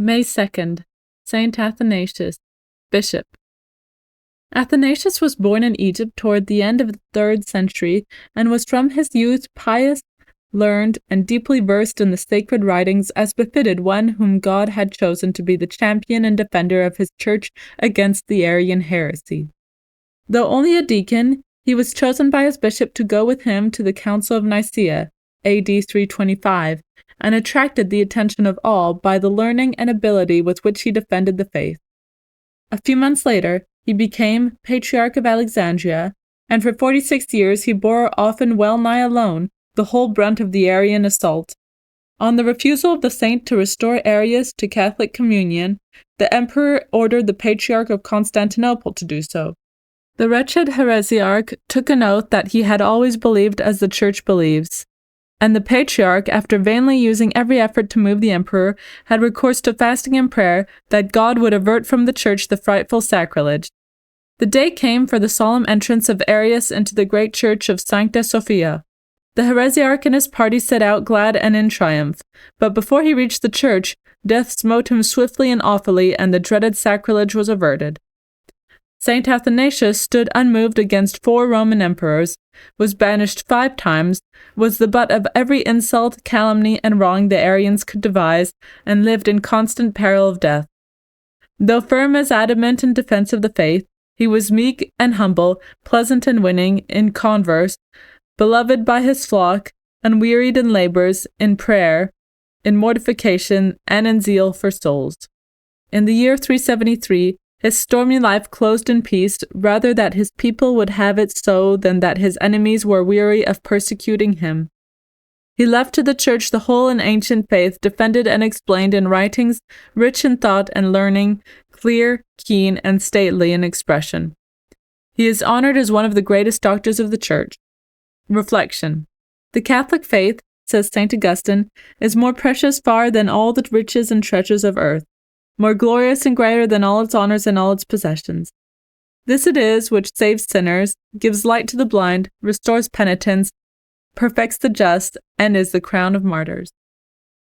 May 2nd, Saint Athanasius, Bishop. Athanasius was born in Egypt toward the end of the 3rd century and was from his youth pious, learned, and deeply versed in the sacred writings as befitted one whom God had chosen to be the champion and defender of his church against the Arian heresy. Though only a deacon, he was chosen by his bishop to go with him to the Council of Nicaea, A.D. 325, and attracted the attention of all by the learning and ability with which he defended the faith. A few months later, he became Patriarch of Alexandria, and for 46 years he bore, often well nigh alone, the whole brunt of the Arian assault. On the refusal of the saint to restore Arius to Catholic communion, the emperor ordered the Patriarch of Constantinople to do so. The wretched heresiarch took an oath that he had always believed as the Church believes, and the Patriarch, after vainly using every effort to move the emperor, had recourse to fasting and prayer that God would avert from the Church the frightful sacrilege. The day came for the solemn entrance of Arius into the great church of Sancta Sophia. The heresiarch and his party set out glad and in triumph, but before he reached the church, death smote him swiftly and awfully, and the dreaded sacrilege was averted. Saint Athanasius stood unmoved against 4 Roman emperors, was banished 5 times, was the butt of every insult, calumny, and wrong the Arians could devise, and lived in constant peril of death. Though firm as adamant in defense of the faith, he was meek and humble, pleasant and winning in converse, beloved by his flock, unwearied in labors, in prayer, in mortification, and in zeal for souls. In the year 373, his stormy life closed in peace, rather that his people would have it so than that his enemies were weary of persecuting him. He left to the Church the whole and ancient faith, defended and explained in writings rich in thought and learning, clear, keen, and stately in expression. He is honored as one of the greatest doctors of the Church. Reflection. The Catholic faith, says St. Augustine, is more precious far than all the riches and treasures of earth, more glorious and greater than all its honors and all its possessions. This it is which saves sinners, gives light to the blind, restores penitents, perfects the just, and is the crown of martyrs.